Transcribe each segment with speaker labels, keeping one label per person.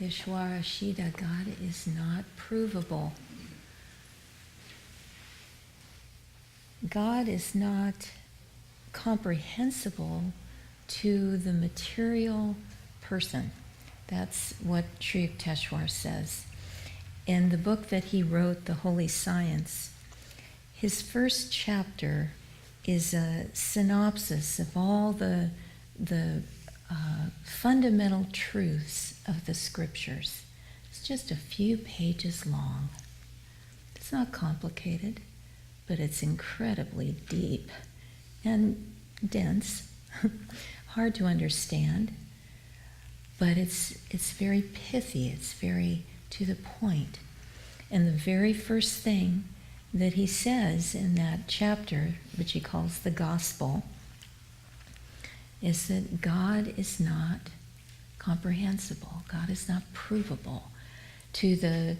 Speaker 1: Ishwara Shida, God is not provable. God is not comprehensible to the material person. That's what Sri Yukteswar says. In the book that he wrote, The Holy Science, his first chapter is a synopsis of all the fundamental truths of the scriptures. It's just a few pages long. It's not complicated, but it's incredibly deep and dense, hard to understand, but it's very pithy, it's very to the point. And the very first thing that he says in that chapter, which he calls the gospel, is that God is not comprehensible. God is not provable. To the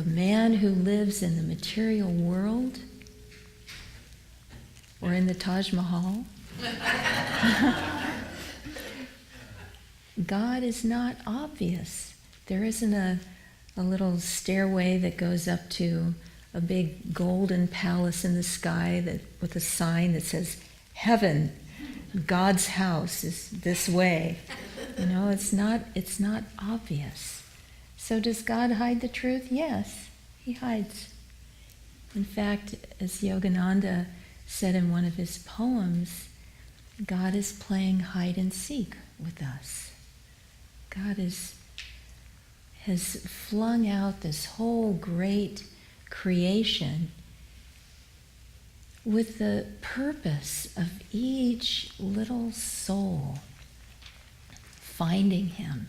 Speaker 1: man who lives in the material world or in the Taj Mahal, God is not obvious. There isn't a little stairway that goes up to a big golden palace in the sky with a sign that says, "Heaven, God's house is this way." You know, it's not obvious. So does God hide the truth? Yes, he hides. In fact, as Yogananda said in one of his poems, God is playing hide and seek with us. God has flung out this whole great creation with the purpose of each little soul finding him,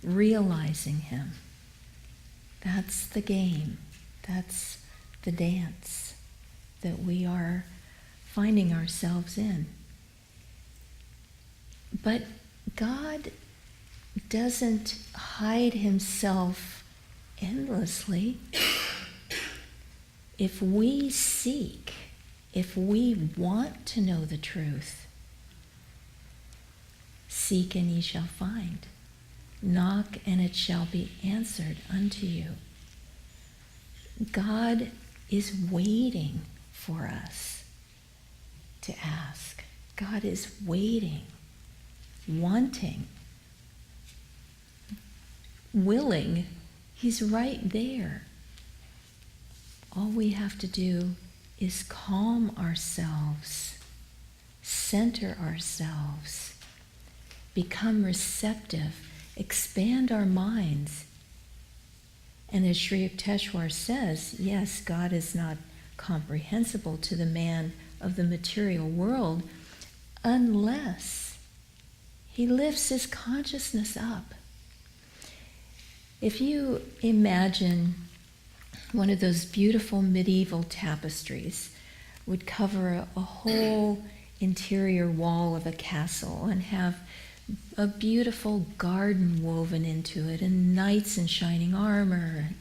Speaker 1: realizing him. That's the game. That's the dance that we are finding ourselves in. But God doesn't hide himself endlessly. If we seek, if we want to know the truth, seek and ye shall find. Knock and it shall be answered unto you. God is waiting for us to ask. God is waiting, wanting, willing. He's right there. All we have to do is calm ourselves, center ourselves, become receptive, expand our minds. And as Sri Yukteswar says, yes, God is not comprehensible to the man of the material world unless he lifts his consciousness up. If you imagine one of those beautiful medieval tapestries would cover a whole interior wall of a castle and have a beautiful garden woven into it and knights in shining armor and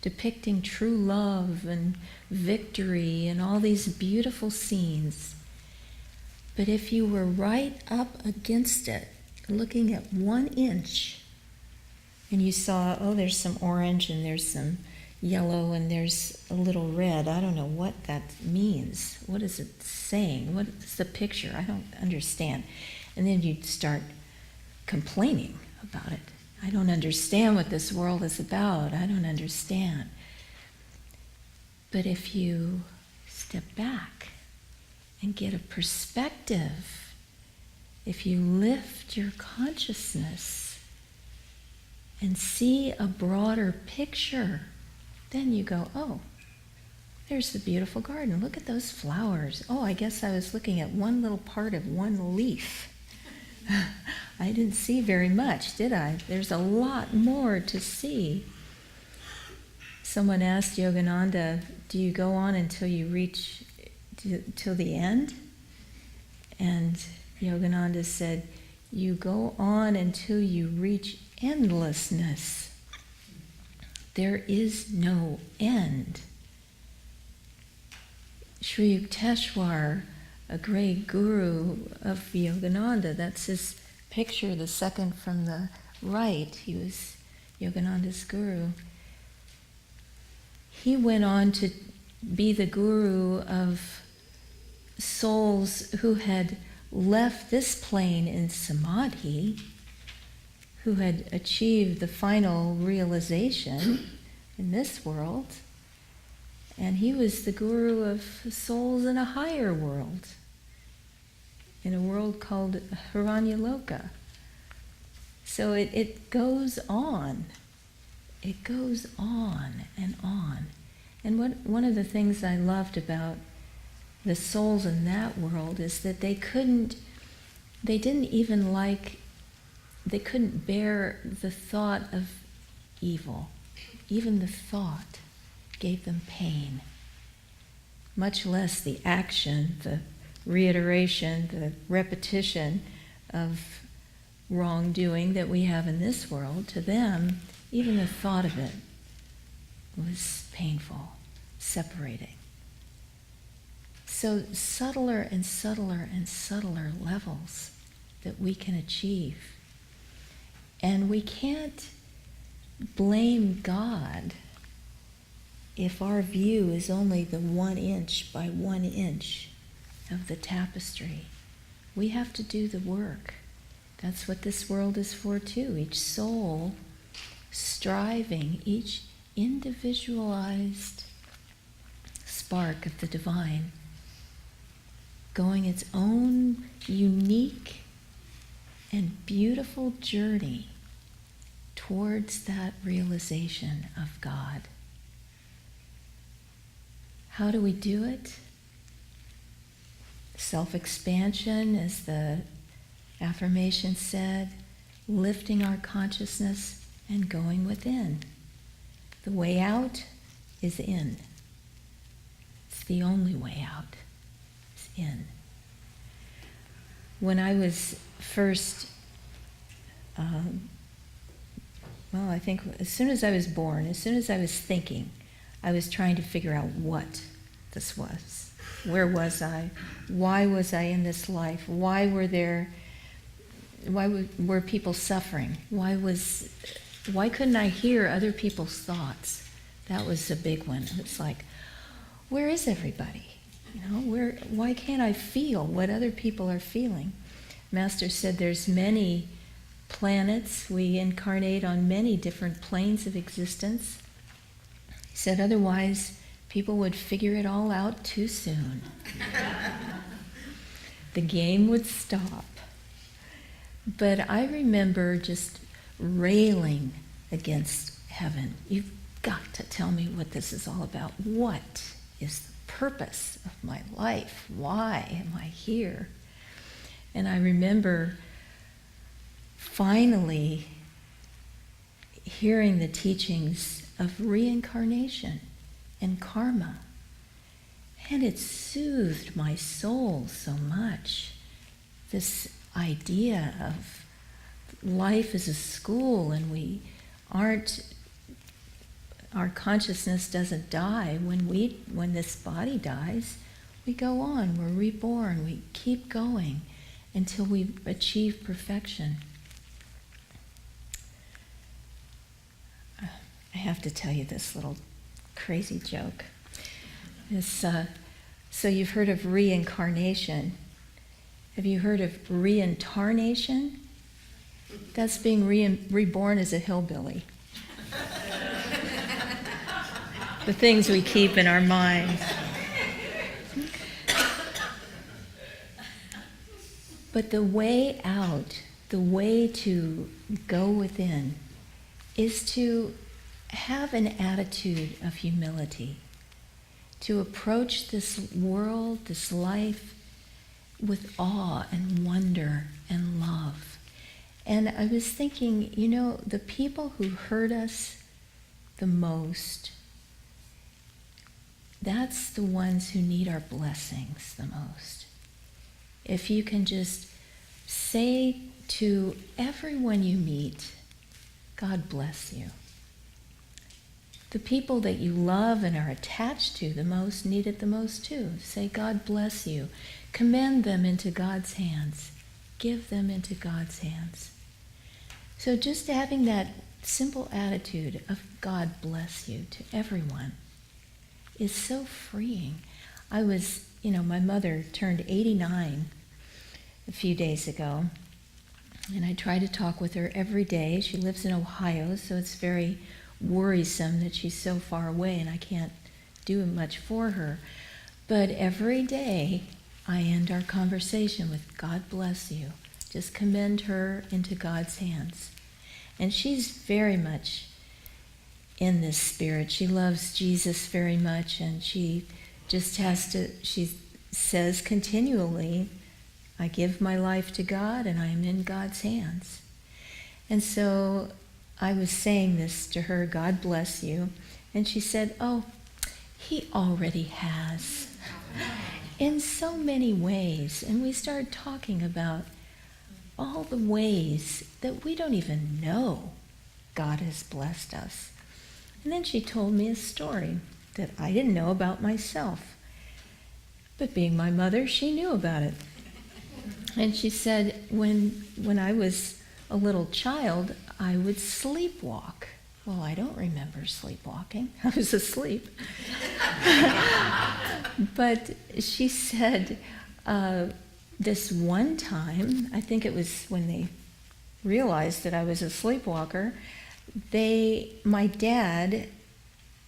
Speaker 1: depicting true love and victory and all these beautiful scenes. But if you were right up against it, looking at 1 inch, and you saw, oh, there's some orange and there's some yellow and there's a little red. I don't know what that means. What is it saying? What is the picture? I don't understand. And then you'd start complaining about it. I don't understand what this world is about. I don't understand. But if you step back and get a perspective, if you lift your consciousness and see a broader picture, then you go, oh, there's the beautiful garden. Look at those flowers. Oh, I guess I was looking at one little part of one leaf. I didn't see very much, did I? There's a lot more to see. Someone asked Yogananda, do you go on until you reach till the end? And Yogananda said, you go on until you reach endlessness. There is no end. Sri Yukteswar, a great guru of Yogananda, that's his picture, the second from the right. He was Yogananda's guru. He went on to be the guru of souls who had left this plane in samadhi, who had achieved the final realization in this world, and he was the guru of souls in a higher world, in a world called Hiranyaloka. So it goes on. It goes on and on. And one of the things I loved about the souls in that world is that they couldn't bear the thought of evil. Even the thought gave them pain, much less the action, the reiteration, the repetition of wrongdoing that we have in this world. To them, even the thought of it was painful, separating. So subtler and subtler and subtler levels that we can achieve. And we can't blame God if our view is only the 1 inch by 1 inch of the tapestry. We have to do the work. That's what this world is for too. Each soul striving, each individualized spark of the divine, going its own unique and beautiful journey towards that realization of God. How do we do it? Self-expansion, as the affirmation said, lifting our consciousness and going within. The way out is in. It's the only way out. It's in. When I was first, I think as soon as I was born, as soon as I was thinking, I was trying to figure out what this was. Where was I? Why was I in this life? Why were people suffering? Why couldn't I hear other people's thoughts? That was a big one. It's like, where is everybody? Why can't I feel what other people are feeling? Master said there's many planets. We incarnate on many different planes of existence. He said otherwise people would figure it all out too soon. The game would stop. But I remember just railing against heaven. You've got to tell me what this is all about. What is the purpose of my life? Why am I here? And I remember finally hearing the teachings of reincarnation and karma. And it soothed my soul so much. This idea of life as a school, and our consciousness doesn't die when this body dies. We go on, we're reborn, we keep going until we achieve perfection. I have to tell you this little crazy joke. So you've heard of reincarnation. Have you heard of reincarnation? That's being reborn as a hillbilly. The things we keep in our minds. But the way out, the way to go within, is to have an attitude of humility, to approach this world, this life, with awe and wonder and love. And I was thinking, the people who hurt us the most, that's the ones who need our blessings the most. If you can just say to everyone you meet, God bless you. The people that you love and are attached to the most need it the most too. Say, God bless you. Commend them into God's hands. Give them into God's hands. So just having that simple attitude of God bless you to everyone is so freeing. My mother turned 89 a few days ago, and I try to talk with her every day. She lives in Ohio, so it's very worrisome that she's so far away and I can't do much for her. But every day I end our conversation with God bless you. Just commend her into God's hands. And she's very much in this spirit. She loves Jesus very much, and she says continually, I give my life to God and I am in God's hands. And so I was saying this to her, God bless you. And she said, oh, he already has. In so many ways. And we started talking about all the ways that we don't even know God has blessed us. And then she told me a story that I didn't know about myself. But being my mother, she knew about it. And she said, when I was a little child, I would sleepwalk. Well, I don't remember sleepwalking. I was asleep. But she said, this one time, I think it was when they realized that I was a sleepwalker, my dad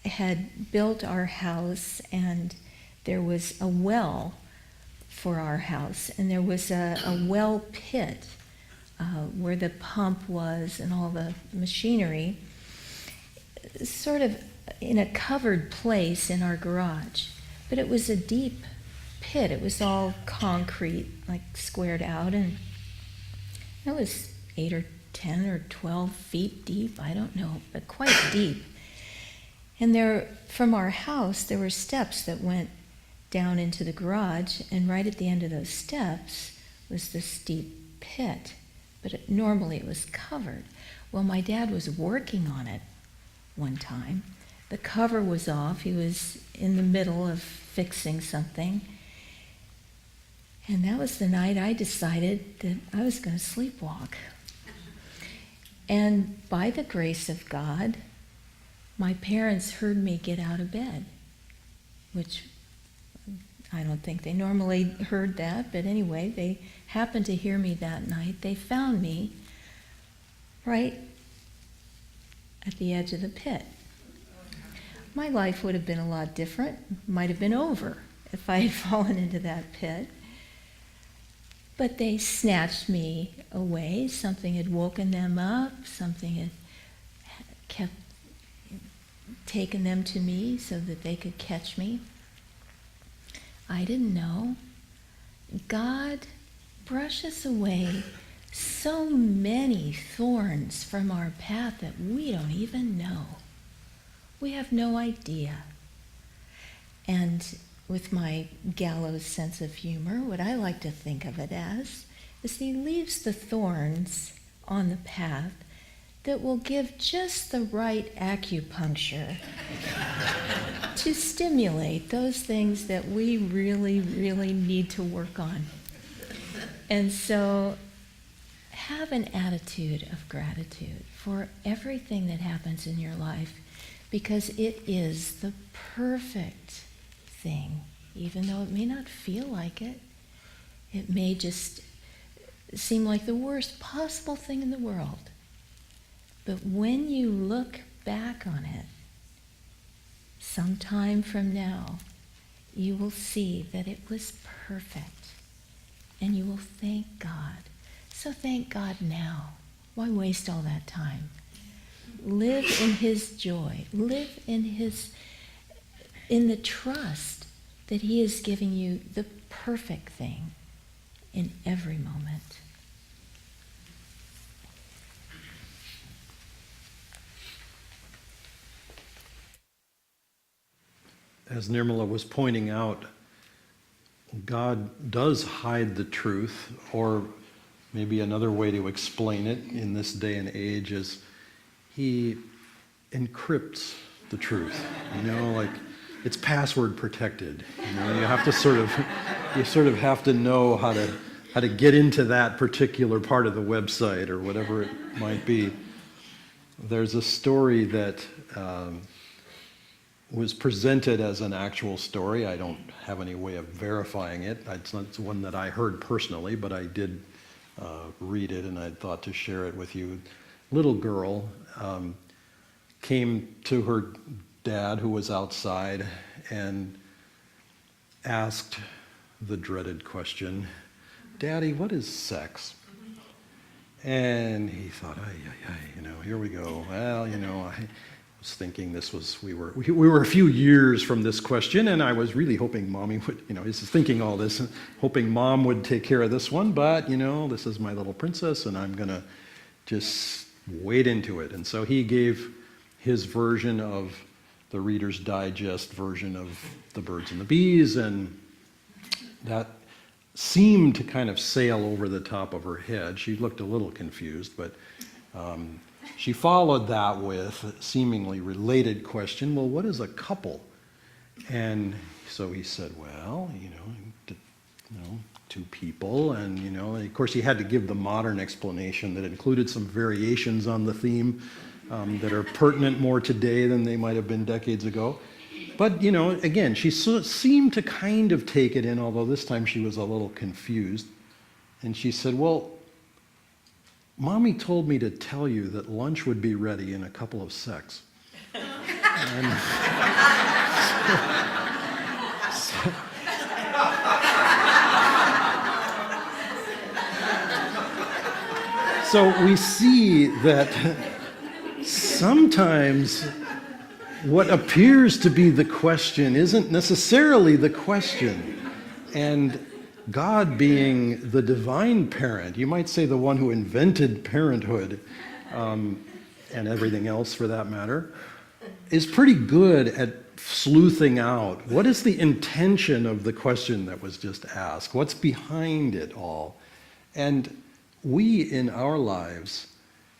Speaker 1: had built our house, and there was a well for our house, and there was a well pit where the pump was and all the machinery, sort of in a covered place in our garage. But it was a deep pit. It was all concrete, like squared out, and it was 8 or 10 or 12 feet deep, I don't know, but quite deep. And there, from our house, there were steps that went down into the garage, and right at the end of those steps was this deep pit. But normally it was covered. Well, my dad was working on it one time. The cover was off. He was in the middle of fixing something. And that was the night I decided that I was going to sleepwalk. And by the grace of God, my parents heard me get out of bed, which I don't think they normally heard that, but anyway, they happened to hear me that night. They found me right at the edge of the pit. My life would have been a lot different, might have been over if I had fallen into that pit. But they snatched me away. Something had woken them up. Something had kept taken them to me so that they could catch me. I didn't know. God brushes away so many thorns from our path that we don't even know. We have no idea. And with my gallows sense of humor, what I like to think of it as is he leaves the thorns on the path that will give just the right acupuncture to stimulate those things that we really, really need to work on. And so have an attitude of gratitude for everything that happens in your life, because it is the perfect thing, even though it may not feel like it. It may just seem like the worst possible thing in the world. But when you look back on it, sometime from now, you will see that it was perfect, and you will thank God. So thank God now. Why waste all that time? Live in his joy. Live in the trust that he is giving you the perfect thing in every moment.
Speaker 2: As Nirmala was pointing out, God does hide the truth, or maybe another way to explain it in this day and age is he encrypts the truth. Like it's password protected. You have to sort of have to know how to get into that particular part of the website or whatever it might be. there's a story that was presented as an actual story. I don't have any way of verifying it. It's not one that I heard personally, but I did read it, and I thought to share it with you. Little girl came to her dad, who was outside, and asked the dreaded question, "Daddy, what is sex?" And he thought, here we go. Well, I was thinking we were a few years from this question, and I was really hoping Mommy would, he's thinking all this, hoping Mom would take care of this one, but, this is my little princess, and I'm going to just wade into it. And so he gave his version of the Reader's Digest version of the birds and the bees, and that seemed to kind of sail over the top of her head. She looked a little confused, but she followed that with a seemingly related question, well, what is a couple? And so he said, well, two people, and of course he had to give the modern explanation that included some variations on the theme that are pertinent more today than they might have been decades ago. But, again, she seemed to kind of take it in, although this time she was a little confused. And she said, well, Mommy told me to tell you that lunch would be ready in a couple of secs. So we see that sometimes what appears to be the question isn't necessarily the question. And God, being the divine parent, you might say the one who invented parenthood, and everything else for that matter, is pretty good at sleuthing out what is the intention of the question that was just asked, what's behind it all. And we in our lives,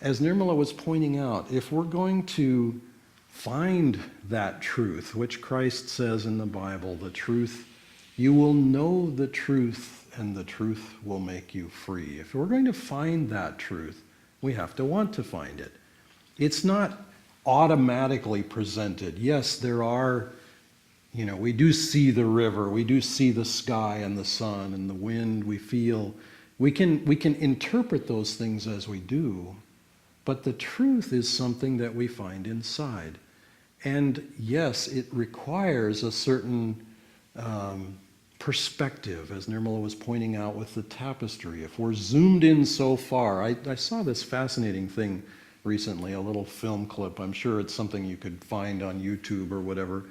Speaker 2: as Nirmala was pointing out, if we're going to find that truth, which Christ says in the Bible, the truth, you will know the truth, and the truth will make you free. If we're going to find that truth, we have to want to find it. It's not automatically presented. Yes, there are, we do see the river, we do see the sky and the sun and the wind, we feel. We can interpret those things as we do, but the truth is something that we find inside. And yes, it requires a certain perspective, as Nirmala was pointing out with the tapestry. If we're zoomed in so far, I saw this fascinating thing recently, a little film clip. I'm sure it's something you could find on YouTube or whatever.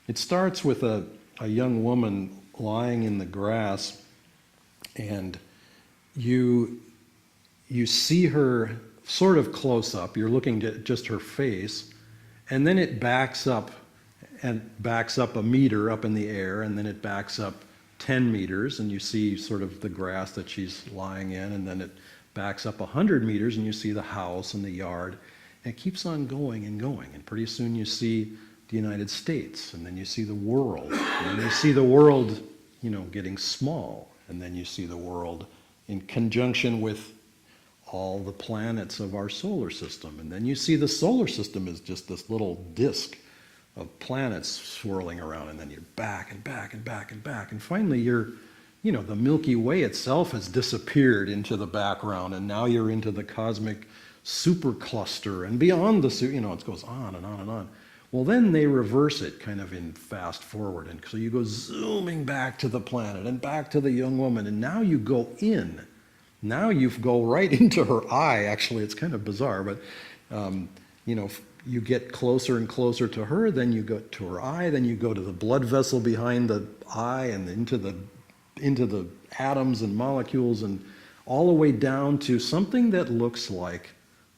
Speaker 2: It starts with a young woman lying in the grass, and you see her sort of close up. You're looking at just her face, and then it backs up a meter up in the air, and then it backs up 10 meters, and you see sort of the grass that she's lying in, and then it backs up 100 meters, and you see the house and the yard, and it keeps on going and going, and pretty soon you see the United States, and then you see the world, and then you see the world, getting small, and then you see the world in conjunction with all the planets of our solar system. And then you see the solar system is just this little disk of planets swirling around, and then you're back and back and back and back. And finally the Milky Way itself has disappeared into the background, and now you're into the cosmic supercluster, and beyond it goes on and on and on. Well, then they reverse it kind of in fast forward, and so you go zooming back to the planet and back to the young woman, and now you go in. Now you go right into her eye. Actually, it's kind of bizarre, but you get closer and closer to her, then you go to her eye, then you go to the blood vessel behind the eye, and into the atoms and molecules, and all the way down to something that looks like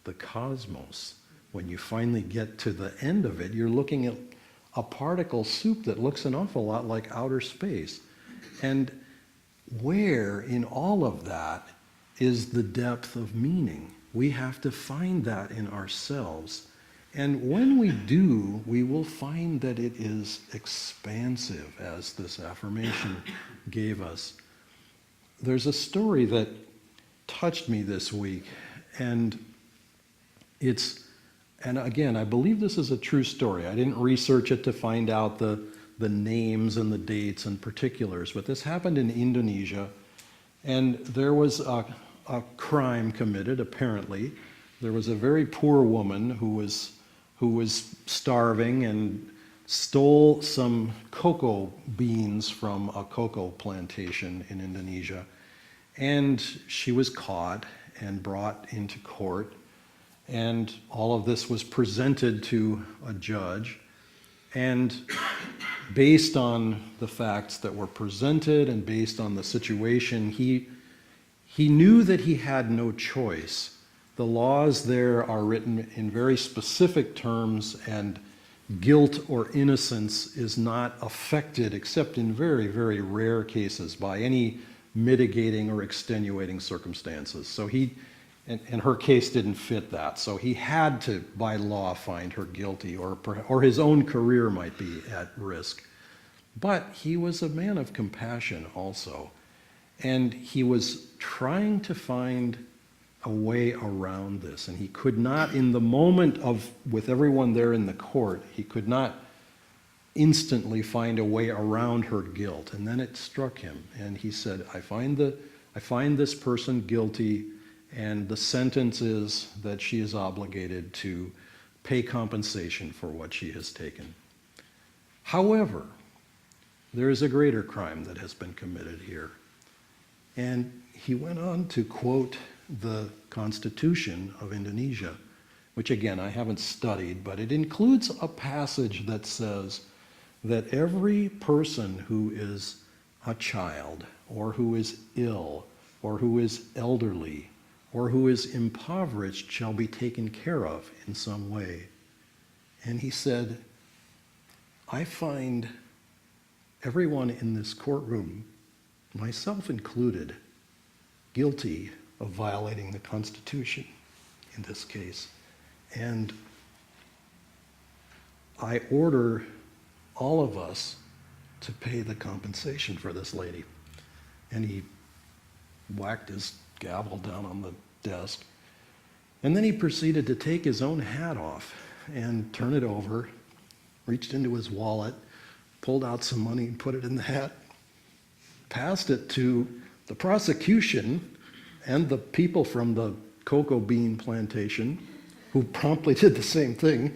Speaker 2: the cosmos. When you finally get to the end of it, you're looking at a particle soup that looks an awful lot like outer space. And where in all of that is the depth of meaning? We have to find that in ourselves. And when we do, we will find that it is expansive, as this affirmation gave us. There's a story that touched me this week, and it's and again, I believe this is a true story. I didn't research it to find out the names and the dates and particulars, but this happened in Indonesia, and there was a crime committed, apparently. There was a very poor woman who was starving and stole some cocoa beans from a cocoa plantation in Indonesia. And she was caught and brought into court. And all of this was presented to a judge. And based on the facts that were presented and based on the situation, he knew that he had no choice. The laws there are written in very specific terms, and guilt or innocence is not affected, except in very, very rare cases, by any mitigating or extenuating circumstances. So and her case didn't fit that. So he had to, by law, find her guilty, or his own career might be at risk. But he was a man of compassion also. And he was trying to find a way around this. And he could not, in the moment with everyone there in the court, he could not instantly find a way around her guilt. And then it struck him. And he said, I find this person guilty, and the sentence is that she is obligated to pay compensation for what she has taken. However, there is a greater crime that has been committed here. And he went on to quote the Constitution of Indonesia, which again, I haven't studied, but it includes a passage that says that every person who is a child, or who is ill, or who is elderly, or who is impoverished shall be taken care of in some way. And he said, I find everyone in this courtroom, myself included, guilty of violating the Constitution in this case. And I order all of us to pay the compensation for this lady. And he whacked his gavel down on the desk. And then he proceeded to take his own hat off and turn it over, reached into his wallet, pulled out some money and put it in the hat, passed it to the prosecution and the people from the cocoa bean plantation, who promptly did the same thing,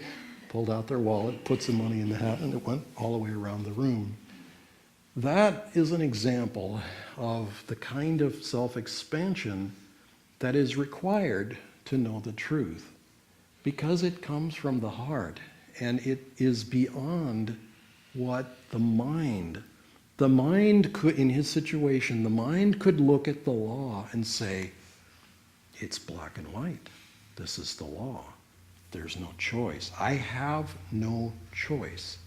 Speaker 2: pulled out their wallet, put some money in the hat, and it went all the way around the room. That is an example of the kind of self-expansion that is required to know the truth, because it comes from the heart, and it is beyond what the mind could, in his situation, the mind could look at the law and say, it's black and white. This is the law. There's no choice. I have no choice.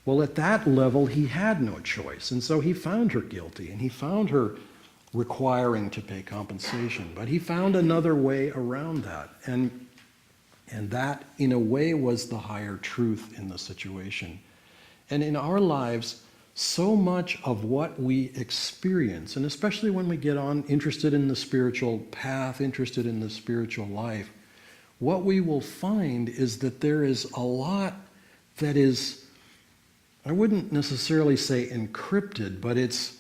Speaker 2: Well, at that level, he had no choice. And so he found her guilty, and he found her requiring to pay compensation. But he found another way around that. And that, in a way, was the higher truth in the situation. And in our lives, so much of what we experience, and especially when we get on interested in the spiritual path, interested in the spiritual life, what we will find is that there is a lot that is, I wouldn't necessarily say encrypted, but it's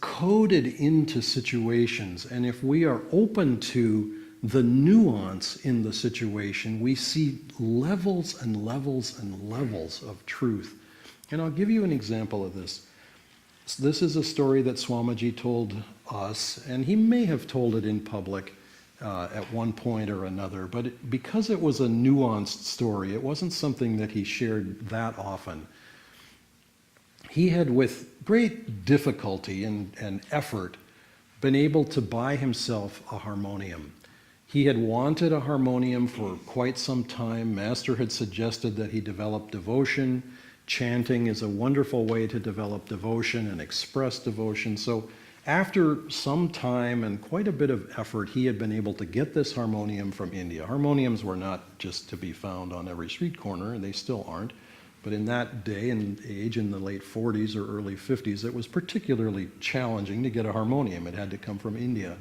Speaker 2: coded into situations. And if we are open to the nuance in the situation, we see levels and levels and levels of truth. And I'll give you an example of this. This is a story that Swamiji told us, and he may have told it in public at one point or another, but because it was a nuanced story, it wasn't something that he shared that often. He had, with great difficulty and effort, been able to buy himself a harmonium. He had wanted a harmonium for quite some time. Master had suggested that he develop devotion. Chanting is a wonderful way to develop devotion and express devotion. So after some time and quite a bit of effort, he had been able to get this harmonium from India. Harmoniums were not just to be found on every street corner, and they still aren't. But in that day and age, in the late 40s or early 50s, it was particularly challenging to get a harmonium. It had to come from India.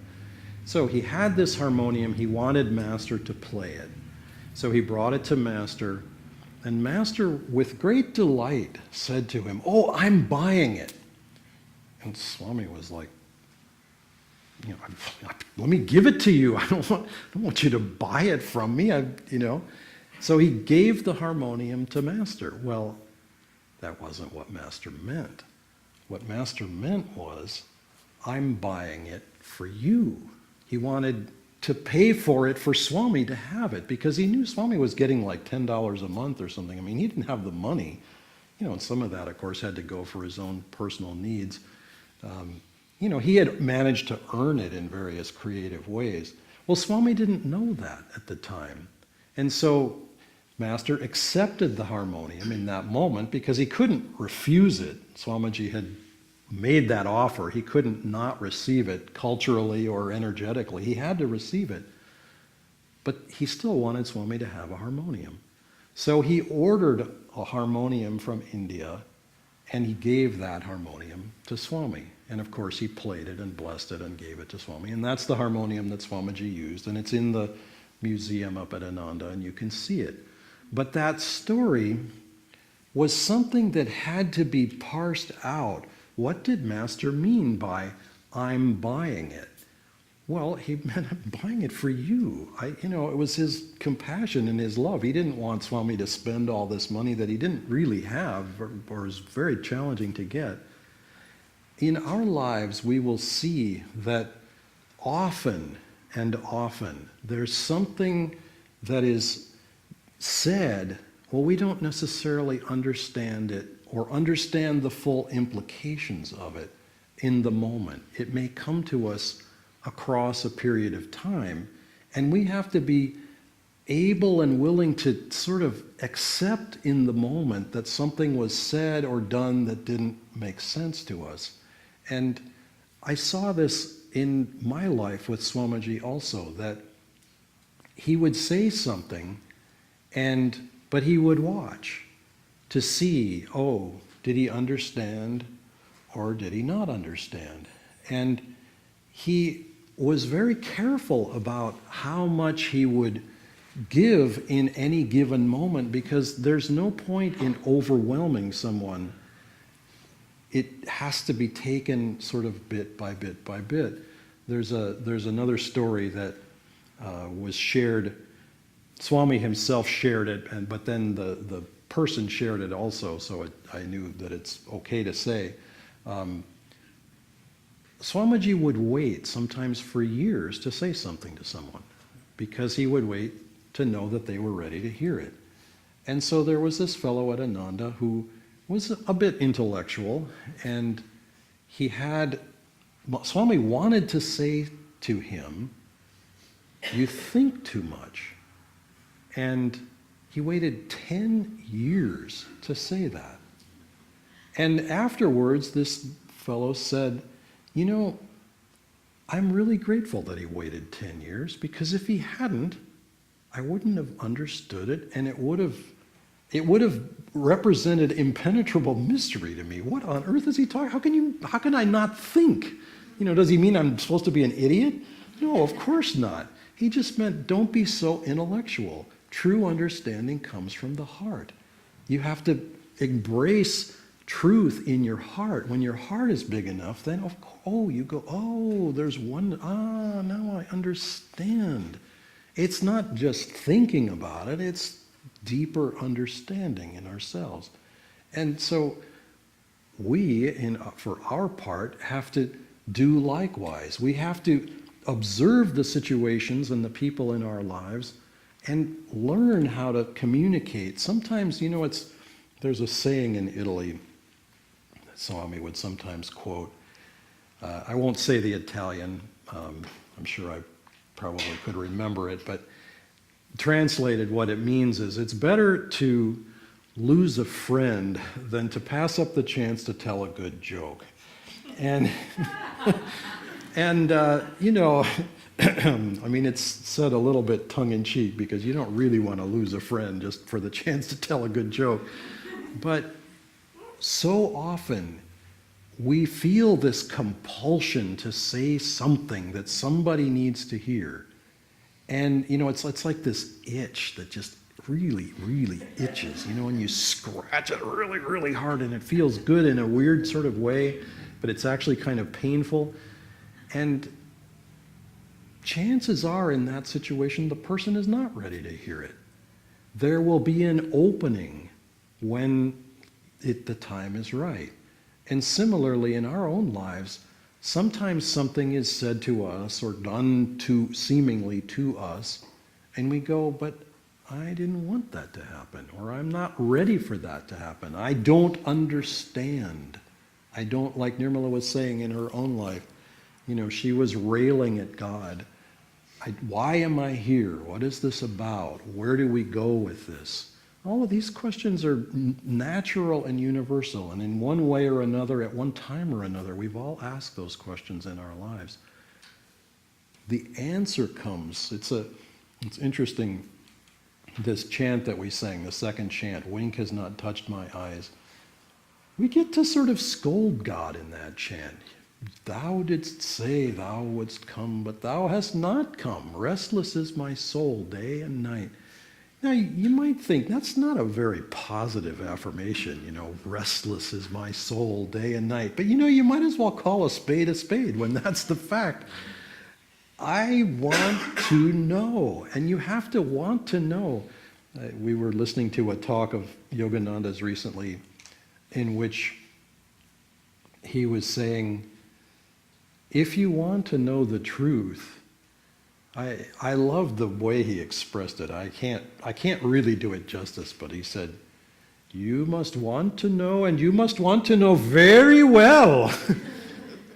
Speaker 2: So he had this harmonium. He wanted Master to play it. So he brought it to Master, and Master, with great delight, said to him, "Oh, I'm buying it." And Swami was like, "Let me give it to you. I don't want you to buy it from me." So he gave the harmonium to Master. Well, that wasn't what Master meant. What Master meant was, "I'm buying it for you." He wanted to pay for it for Swami to have it, because he knew Swami was getting like $10 a month or something. I mean, he didn't have the money. And some of that, of course, had to go for his own personal needs. He had managed to earn it in various creative ways. Well, Swami didn't know that at the time. And so Master accepted the harmonium in that moment because he couldn't refuse it. Swamiji had made that offer. He couldn't not receive it culturally or energetically. He had to receive it. But he still wanted Swami to have a harmonium. So he ordered a harmonium from India, and he gave that harmonium to Swami. And of course he played it and blessed it and gave it to Swami. And that's the harmonium that Swamiji used, and it's in the museum up at Ananda, and you can see it. But that story was something that had to be parsed out. What did Master mean by, "I'm buying it"? Well, he meant, "I'm buying it for you." It was his compassion and his love. He didn't want Swami to spend all this money that he didn't really have, or was very challenging to get. In our lives, we will see that often and often there's something that is said, well, we don't necessarily understand it or understand the full implications of it in the moment. It may come to us across a period of time, and we have to be able and willing to sort of accept in the moment that something was said or done that didn't make sense to us. And I saw this in my life with Swamiji also, that he would say something, but he would watch to see, oh, did he understand or did he not understand? And he was very careful about how much he would give in any given moment, because there's no point in overwhelming someone. It has to be taken sort of bit by bit by bit. There's another story that was shared. Swami himself shared it, but then the person shared it also, so I knew that it's okay to say. Swamiji would wait sometimes for years to say something to someone, because he would wait to know that they were ready to hear it. And so there was this fellow at Ananda who was a bit intellectual, and Swami wanted to say to him, "You think too much." And he waited 10 years to say that. And afterwards, this fellow said, I'm really grateful that he waited 10 years, because if he hadn't, I wouldn't have understood it, and it would have represented impenetrable mystery to me. What on earth is he talking? How can I not think? Does he mean I'm supposed to be an idiot? No, of course not. He just meant, don't be so intellectual. True understanding comes from the heart. You have to embrace truth in your heart. When your heart is big enough, then you go, there's one, now I understand. It's not just thinking about it, it's deeper understanding in ourselves. And so we, for our part, have to do likewise. We have to observe the situations and the people in our lives and learn how to communicate. Sometimes, there's a saying in Italy that Swami would sometimes quote. I won't say the Italian. I'm sure I probably could remember it, but translated, what it means is, it's better to lose a friend than to pass up the chance to tell a good joke. And it's said a little bit tongue-in-cheek, because you don't really want to lose a friend just for the chance to tell a good joke. But so often we feel this compulsion to say something that somebody needs to hear. And, it's like this itch that just really, really itches, and you scratch it really, really hard and it feels good in a weird sort of way, but it's actually kind of painful. And chances are in that situation, the person is not ready to hear it. There will be an opening when the time is right. And similarly, in our own lives, sometimes something is said to us or done seemingly to us, and we go, but I didn't want that to happen, or I'm not ready for that to happen. I don't understand. I don't, like Nirmala was saying in her own life, she was railing at God. Why am I here? What is this about? Where do we go with this? All of these questions are natural and universal, and in one way or another, at one time or another, we've all asked those questions in our lives. The answer comes. It's interesting, this chant that we sang, the second chant, "Wink has not touched my eyes." We get to sort of scold God in that chant. Thou didst say thou wouldst come, but thou hast not come. Restless is my soul day and night. Now, you might think that's not a very positive affirmation, restless is my soul day and night. But you might as well call a spade when that's the fact. I want to know, and you have to want to know. We were listening to a talk of Yogananda's recently in which he was saying, if you want to know the truth, I love the way he expressed it. I can't really do it justice, but he said, you must want to know, and you must want to know very well.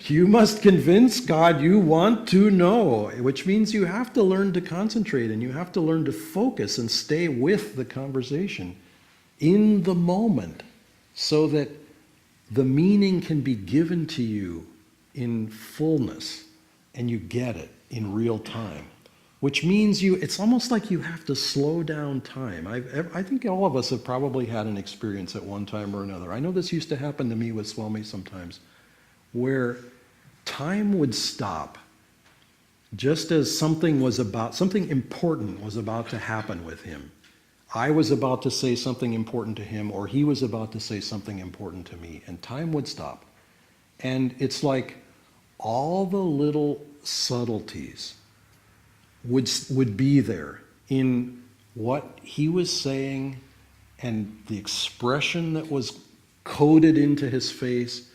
Speaker 2: You must convince God you want to know, which means you have to learn to concentrate and you have to learn to focus and stay with the conversation in the moment so that the meaning can be given to you in fullness and you get it in real time, which means it's almost like you have to slow down time. I think all of us have probably had an experience at one time or another. I know this used to happen to me with Swami sometimes, where time would stop just as something important was about to happen with him. I was about to say something important to him, or he was about to say something important to me, and time would stop. And it's like all the little subtleties would be there in what he was saying and the expression that was coded into his face.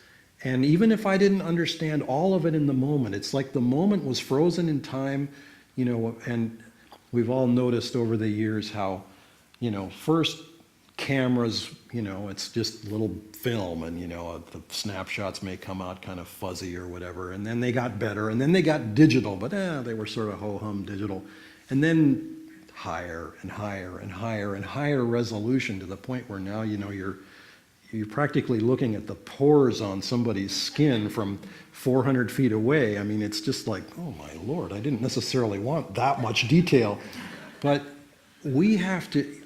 Speaker 2: And even if I didn't understand all of it in the moment, it's like the moment was frozen in time, and we've all noticed over the years how, first cameras, it's just little film and, the snapshots may come out kind of fuzzy or whatever. And then they got better and then they got digital, but they were sort of ho-hum digital. And then higher and higher and higher and higher resolution to the point where now, you're practically looking at the pores on somebody's skin from 400 feet away. I mean, it's just like, oh my Lord, I didn't necessarily want that much detail. But we have to,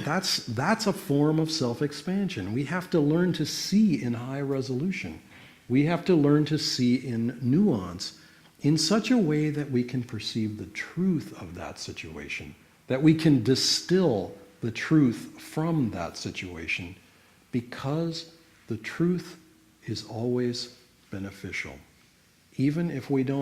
Speaker 2: that's a form of self-expansion. We have to learn to see in high resolution. We have to learn to see in nuance in such a way that we can perceive the truth of that situation, that we can distill the truth from that situation, because the truth is always beneficial. Even if we don't